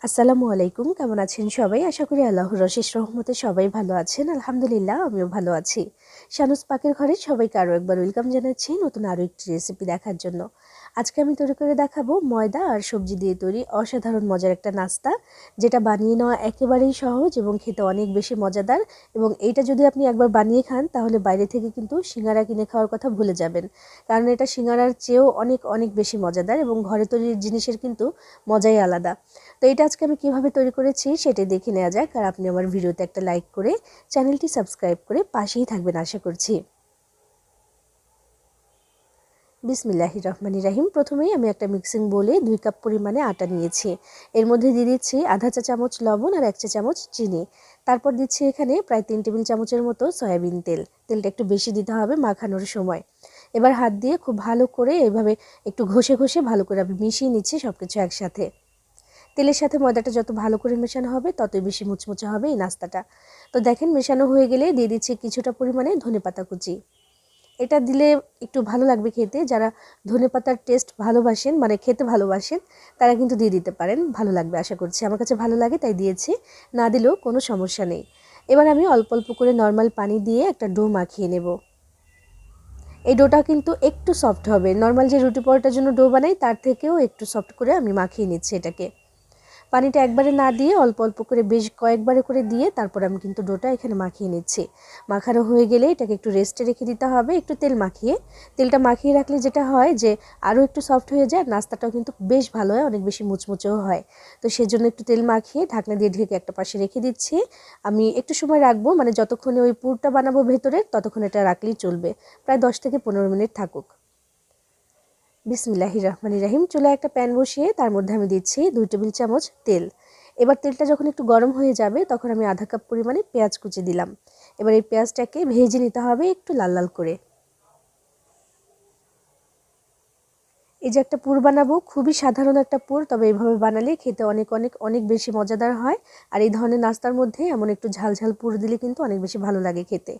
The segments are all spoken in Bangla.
আসসালামু আলাইকুম, কেমন আছেন সবাই? আশা করি আল্লাহর অশেষ রহমতে সবাই ভালো আছেন। আলহামদুলিল্লাহ, আমিও ভালো আছি। শানুস পাকের ঘরে সবাইকে আরও একবার ওয়েলকাম জানাচ্ছি নতুন আরও একটি রেসিপি দেখার জন্য। আজকে আমি তৈরি করে দেখাবো ময়দা আর সবজি দিয়ে তৈরি অসাধারণ মজার একটা নাস্তা, যেটা বানিয়ে নেওয়া একেবারেই সহজ এবং খেতে অনেক বেশি মজাদার। এবং এইটা যদি আপনি একবার বানিয়ে খান তাহলে বাইরে থেকে কিন্তু সিঙ্গারা কিনে খাওয়ার কথা ভুলে যাবেন, কারণ এটা সিঙ্গারার চেয়েও অনেক অনেক বেশি মজাদার এবং ঘরে তৈরির জিনিসের কিন্তু মজাই আলাদা। তো এটা আজকে আমি কিভাবে তৈরি করেছি সেটাই দেখে নেওয়া যাক। আর আপনি আমার ভিডিওতে একটা লাইক করে চ্যানেলটি সাবস্ক্রাইব করে পাশেই থাকবেন আশা করছি। বিসমিল্লাহির রহমানির রহিম। প্রথমেই আমি একটা মিক্সিং বোলে 2 কাপ পরিমাণে আটা নিয়েছি। এর মধ্যে দিয়ে দিচ্ছি আধা চা চামচ লবণ আর 1 চা চামচ চিনি। তারপর দিচ্ছি এখানে প্রায় 3 টেবিল চামচের মতো সয়াবিন তেল। তেলটা একটু বেশি দিতে হবে মাখানোর সময়। এবার হাত দিয়ে খুব ভালো করে এভাবে একটু ঘষে ঘষে ভালো করে আমি মিশিয়ে নিচ্ছি সব কিছু একসাথে। তেলের সাথে ময়দাটা যত ভালো করে মেশানো হবে ততই বেশি মুচমুচে হবে এই নাস্তাটা। তো দেখেন, মেশানো হয়ে গেলে দিয়ে দিচ্ছি কিছুটা পরিমাণে ধনেপাতা কুচি। এটা দিলে একটু ভালো লাগবে খেতে। যারা ধনেপাতার টেস্ট ভালোবাসেন, মানে খেতে ভালোবাসেন, তারা কিন্তু দিয়ে দিতে পারেন, ভালো লাগবে আশা করছি। আমার কাছে ভালো লাগে তাই দিয়েছি, না দিলেও কোনো সমস্যা নেই। এবার আমি অল্প অল্প করে নর্মাল পানি দিয়ে একটা ডো মাখিয়ে নেব। এই ডোটা কিন্তু একটু সফট হবে, নর্মাল যে রুটি পরোটার জন্য ডো বানাই তার থেকেও একটু সফট করে আমি মাখিয়ে নিচ্ছি এটাকে। পানিটা একবারে না দিয়ে অল্প অল্প করে বেশ কয়েকবারে করে দিয়ে তারপর আমি কিন্তু ডোটা এখানে মাখিয়ে নিচ্ছি। মাখানো হয়ে গেলে এটাকে একটু রেস্টে রেখে দিতে হবে, একটু তেল মাখিয়ে। তেলটা মাখিয়ে রাখলে যেটা হয় যে আরও একটু সফট হয়ে যায়, নাস্তাটাও কিন্তু বেশ ভালো হয়, অনেক বেশি মুচমুচেও হয়। তো সেজন্য একটু তেল মাখিয়ে ঢাকনা দিয়ে ঢেকে একটা পাশে রেখে দিচ্ছি। আমি একটু সময় রাখবো, মানে যতক্ষণে ওই পুরটা বানাবো ভেতরের ততক্ষণ এটা রাখলেই চলবে, প্রায় 10 থেকে 15 মিনিট থাকুক। বিসমিল্লাহির রহমানির রহিম। চুলায় একটা প্যান বসিয়ে তার মধ্যে আমি দিচ্ছি 2 টেবিল চামচ তেল। এবার তেলটা যখন একটু গরম হয়ে যাবে তখন আমি আধা কাপ পরিমাণে পেঁয়াজ কুচি দিলাম। এবার এই পেঁয়াজটাকে ভেজে নিতে হবে একটু লাল লাল করে। এই যে একটা পুর বানাবো, খুবই সাধারণ একটা পুর, তবে এইভাবে বানালে খেতে অনেক অনেক অনেক বেশি মজাদার হয়। আর এই ধরনের নাস্তার মধ্যে এমন একটু ঝাল ঝাল পুর দিলে কিন্তু অনেক বেশি ভালো লাগে খেতে।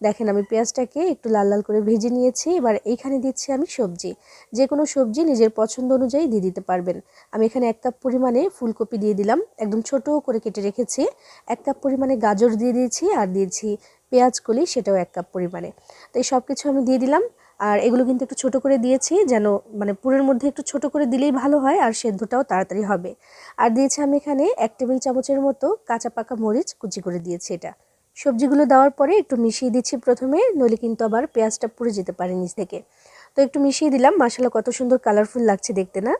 দেখেন, আমি পেঁয়াজটাকে একটু লাল লাল করে ভেজে নিয়েছি। এবার এইখানে দিচ্ছি আমি সবজি। যে কোনো সবজি নিজের পছন্দ অনুযায়ী দিয়ে দিতে পারবেন। আমি এখানে 1 কাপ পরিমাণে ফুলকপি দিয়ে দিলাম, একদম ছোট করে কেটে রেখেছি। 1 কাপ পরিমাণে গাজর দিয়ে দিয়েছি, আর দিয়েছি পেঁয়াজ কলি, সেটাও 1 কাপ পরিমাণে। তো এই সব কিছু আমি দিয়ে দিলাম। আর এগুলো কিন্তু একটু ছোট করে দিয়েছি, যেন মানে পুরের মধ্যে একটু ছোট করে দিলেই ভালো হয় আর সেদ্ধটাও তাড়াতাড়ি হবে। আর দিয়েছি আমি এখানে 1 টেবিল চামচের মতো কাঁচা পাকা মরিচ কুচি করে দিয়েছি এটা। সবজিগুলো দেওয়ার পরে একটু মিশিয়ে দিচ্ছি প্রথমে, নইলে কিন্তু আবার পেঁয়াজটা পুড়ে যেতে পারে নিচ থেকে। তো একটু মিশিয়ে দিলাম, মাশাআল্লাহ কত সুন্দর কালারফুল লাগছে দেখতে না?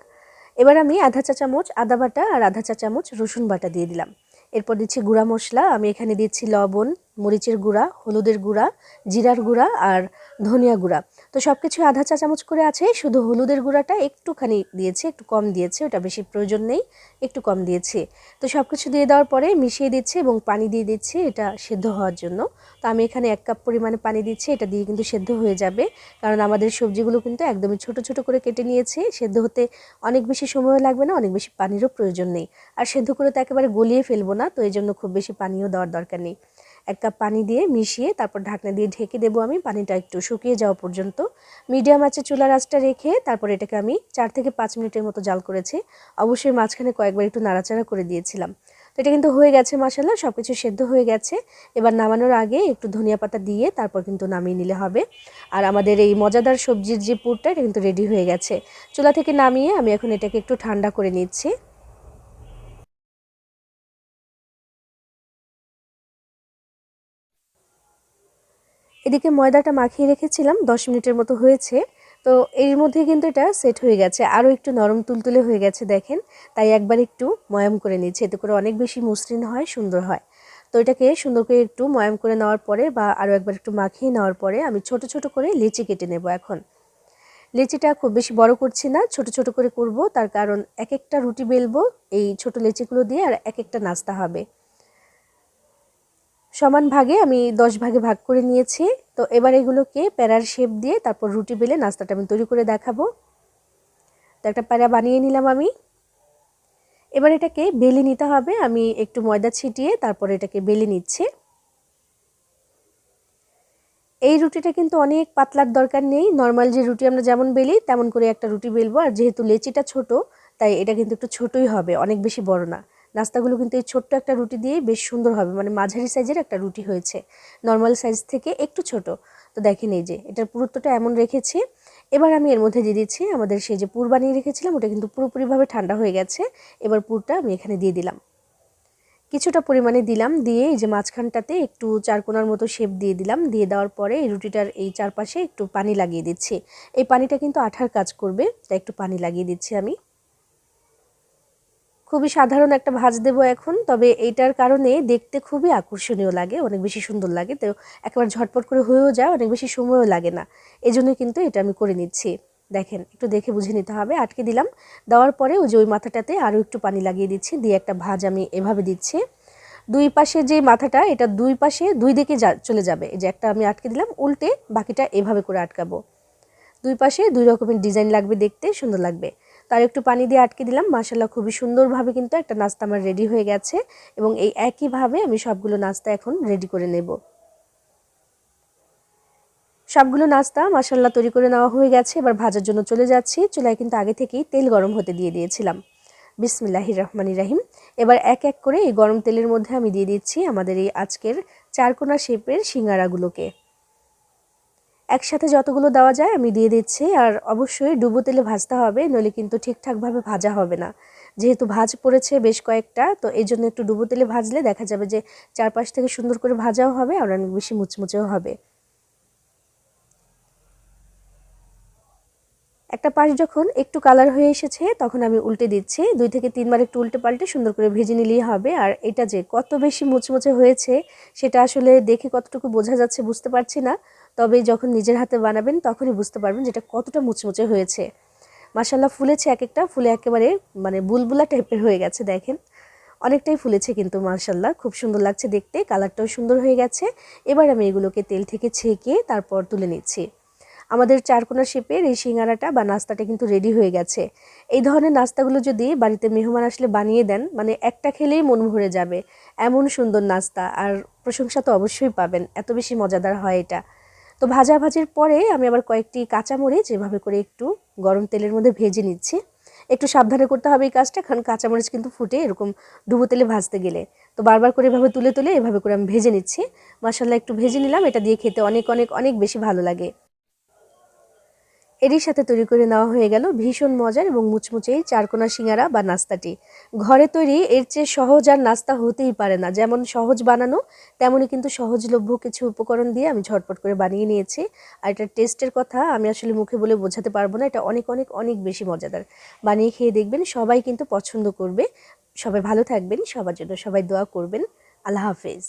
এবার আমি আধা চা চামচ আদা বাটা আর আধা চা চামচ রসুন বাটা দিয়ে দিলাম। এরপর দিচ্ছি গুঁড়া মশলা। আমি এখানে দিচ্ছি লবণ, মরিচের গুঁড়া, হলুদের গুঁড়া, জিরার গুঁড়া আর ধনিয়া গুঁড়া। তো সব কিছু আধা চা চামচ করে আছে, শুধু হলুদের গুঁড়াটা একটুখানি দিয়েছি, একটু কম দিয়েছি, ওটা বেশি প্রয়োজন নেই, একটু কম দিয়েছি। তো সব কিছু দিয়ে দেওয়ার পরে মিশিয়ে দিচ্ছি এবং পানি দিয়ে দিচ্ছি এটা সেদ্ধ হওয়ার জন্য। তো আমি এখানে 1 কাপ পরিমাণে পানি দিচ্ছি, এটা দিয়ে কিন্তু সেদ্ধ হয়ে যাবে, কারণ আমাদের সবজিগুলো কিন্তু একদমই ছোট ছোট করে কেটে নিয়েছি। সেদ্ধ হতে অনেক বেশি সময় লাগবে না, অনেক বেশি পানিরও প্রয়োজন নেই। আর সেদ্ধ করে তো একেবারে গলিয়ে ফেলবো না, তো এই জন্য খুব বেশি পানিও দেওয়ার দরকার নেই। 1 কাপ পানি দিয়ে মিশিয়ে তারপর ঢাকনা দিয়ে ঢেকে দেবো আমি, পানিটা একটু শুকিয়ে যাওয়া পর্যন্ত। মিডিয়াম আঁচে চুলার আঁচটা রেখে তারপর এটাকে আমি 4 থেকে 5 মিনিটের মতো জাল করেছি। অবশ্যই মাঝখানে কয়েকবার একটু নাড়াচাড়া করে দিয়েছিলাম। তো এটা কিন্তু হয়ে গেছে, মাশাআল্লাহ সব কিছু সেদ্ধ হয়ে গেছে। এবার নামানোর আগে একটু ধনিয়া পাতা দিয়ে তারপর কিন্তু নামিয়ে নিলে হবে। আর আমাদের এই মজাদার সবজির যে পুরটা, এটা কিন্তু রেডি হয়ে গেছে। চুলা থেকে নামিয়ে আমি এখন এটাকে একটু ঠান্ডা করে নিচ্ছি। এদিকে ময়দাটা মাখিয়ে রেখেছিলাম, 10 মিনিটের মতো হয়েছে। তো এর মধ্যে কিন্তু এটা সেট হয়ে গেছে, আরও একটু নরম তুলতুলে হয়ে গেছে দেখেন। তাই একবার একটু ময়াম করে নিচ্ছি, এতে করে অনেক বেশি মসৃণ হয়, সুন্দর হয়। তো এটাকে সুন্দর করে একটু ময়াম করে নেওয়ার পরে বা আরও একবার একটু মাখিয়ে নেওয়ার পরে আমি ছোট ছোট করে লেচি কেটে নেব এখন। লেচিটা খুব বেশি বড় করছি না, ছোট ছোট করে করব, তার কারণ এক একটা রুটি বেলবো এই ছোট লেচিগুলো দিয়ে, আর এক একটা নাস্তা হবে। সমান ভাগে আমি 10 ভাগে ভাগ করে নিয়েছি। তো এবার এগুলোকে প্যারার শেপ দিয়ে তারপর রুটি বেলে নাস্তাটা আমি তৈরি করে দেখাবো। তো একটা প্যারা বানিয়ে নিলাম আমি। এবার এটাকে বেলে নিতে হবে, আমি একটু ময়দা ছিটিয়ে তারপর এটাকে বেলে নিচ্ছি। এই রুটিটা কিন্তু অনেক পাতলার দরকার নেই, নর্মাল যে রুটি আমরা যেমন বেলি তেমন করে একটা রুটি বেলবো। আর যেহেতু লেচিটা ছোট, তাই এটা কিন্তু একটু ছোটই হবে, অনেক বেশি বড় না। নাস্তাগুলো কিন্তু এই ছোট্ট একটা রুটি দিয়ে বেশ সুন্দর হবে, মানে মাঝারি সাইজের একটা রুটি হয়েছে, নর্মাল সাইজ থেকে একটু ছোট। তো দেখেন এই যে এটার পুরুত্বটা এমন রেখেছি। এবার আমি এর মধ্যে দিয়ে দিচ্ছি আমাদের সেই যে পুর বানিয়ে রেখেছিলাম, ওটা কিন্তু পুরোপুরিভাবে ঠান্ডা হয়ে গেছে। এবার পুরটা আমি এখানে দিয়ে দিলাম, কিছুটা পরিমাণে দিলাম, দিয়ে এই যে মাঝখানটাতে একটু চারকোনার মতো শেপ দিয়ে দিলাম। দিয়ে দেওয়ার পরে এই রুটিটার এই চারপাশে একটু পানি লাগিয়ে দিচ্ছি। এই পানিটা কিন্তু আঠার কাজ করবে, তাই একটু পানি লাগিয়ে দিচ্ছি আমি। খুবই সাধারণ একটা ভাজ দেবো এখন, তবে এইটার কারণে দেখতে খুবই আকর্ষণীয় লাগে, অনেক বেশি সুন্দর লাগে। তো একেবারে ঝটপট করে হয়েও যায়, অনেক বেশি সময়ও লাগে না, এজন্যই কিন্তু এটা আমি করে নিচ্ছি। দেখেন, একটু দেখে বুঝে নিতে হবে। আটকে দিলাম, দেওয়ার পরে ওই যে ওই মাথাটাতে আরও একটু পানি লাগিয়ে দিচ্ছি, দিয়ে একটা ভাঁজ আমি এভাবে দিচ্ছি। দুই পাশে যে মাথাটা, এটা দুই পাশে দুই দিকে চলে যাবে। এই যে একটা আমি আটকে দিলাম, উল্টে বাকিটা এভাবে করে আটকাবো। দুই পাশে দুই রকমের ডিজাইন লাগবে, দেখতে সুন্দর লাগবে। তার একটু পানি দিয়ে আটকে দিলাম। মাশাআল্লাহ, খুবই সুন্দরভাবে কিন্তু একটা নাস্তা আমার রেডি হয়ে গেছে, এবং এই একইভাবে আমি সবগুলো নাস্তা এখন রেডি করে নেব। সবগুলো নাস্তা মাশাআল্লাহ তৈরি করে নেওয়া হয়ে গেছে। এবার ভাজার জন্য চলে যাচ্ছি। চুলায় কিন্তু আগে থেকেই তেল গরম হতে দিয়ে দিয়েছিলাম। বিসমিল্লাহির রহমানির রহিম। এবার এক এক করে এই গরম তেলের মধ্যে আমি দিয়ে দিচ্ছি আমাদের এই আজকের চারকোনা শেপের সিঙ্গারাগুলোকে। একসাথে যতগুলো দেওয়া যায় আমি দিয়ে দিচ্ছি। আর অবশ্যই ডুবো তেলে ভাজতে হবে, নইলে কিন্তু ঠিকঠাকভাবে ভাজা হবে না। যেহেতু ভাঁজ পড়েছে বেশ কয়েকটা, তো এই জন্য একটু ডুবো তেলে ভাজলে দেখা যাবে যে চারপাশ থেকে সুন্দর করে ভাজাও হবে আর অনেক বেশি মুচমুচেও হবে। একটা পাশ যখন একটু কালার হয়ে এসেছে তখন আমি উল্টে দিচ্ছি। 2 থেকে 3 বার একটু উল্টে পাল্টে সুন্দর করে ভেজে নিলেই হবে। আর এটা যে কত বেশি মুচমুচে হয়েছে সেটা আসলে দেখে কতটুকু বোঝা যাচ্ছে বুঝতে পারছি না, তবে যখন নিজের হাতে বানাবেন তখনই বুঝতে পারবেন যেটা কতটা মুচমুচে হয়েছে। মাশাআল্লাহ, ফুলেছে এক একটা, ফুলে একেবারে মানে বুলবুলা টাইপের হয়ে গেছে। দেখেন, অনেকটাই ফুলেছে কিন্তু মাশাআল্লাহ, খুব সুন্দর লাগছে দেখতে, কালারটাও সুন্দর হয়ে গেছে। এবার আমি এগুলোকে তেল থেকে ছেঁকে তারপর তুলে নিচ্ছি। আমাদের চারকোনা শেপের এই সিঙ্গারাটা বা নাস্তাটা কিন্তু রেডি হয়ে গেছে। এই ধরনের নাস্তাগুলো যদি বাড়িতে মেহমান আসলে বানিয়ে দেন, মানে একটা খেলেই মন ভরে যাবে, এমন সুন্দর নাস্তা। আর প্রশংসা তো অবশ্যই পাবেন, এত বেশি মজাদার হয় এটা। তো ভাজাভাজির পরে আমি আবার কয়েকটি কাঁচামরিচ এভাবে করে একটু গরম তেলের মধ্যে ভেজে নিচ্ছি। একটু সাবধানে করতে হবে এই কাজটা, কারণ কাঁচামরিচ কিন্তু ফুটে এরকম ডুবো তেলে ভাজতে গেলে। তো বারবার করে এভাবে তুলে তুলে এভাবে করে আমি ভেজে নিচ্ছি। মাশাআল্লাহ, একটু ভেজে নিলাম, এটা দিয়ে খেতে অনেক অনেক অনেক বেশি ভালো লাগে। এরই সাথে তৈরি করে নেওয়া হয়ে গেল ভীষণ মজার এবং মুচমুচে এই চারকোনা সিঙ্গারা বা নাস্তাটি। ঘরে তৈরি এর চেয়ে সহজ আর নাস্তা হতেই পারে না। যেমন সহজ বানানো, তেমনই কিন্তু সহজলভ্য কিছু উপকরণ দিয়ে আমি ঝটপট করে বানিয়ে নিয়েছি। আর এটার টেস্টের কথা আমি আসলে মুখে বলে বোঝাতে পারবো না, এটা অনেক অনেক অনেক বেশি মজাদার। বানিয়ে খেয়ে দেখবেন, সবাই কিন্তু পছন্দ করবে। সবাই ভালো থাকবেন, সবার জন্য সবাই দোয়া করবেন। আল্লাহ হাফেজ।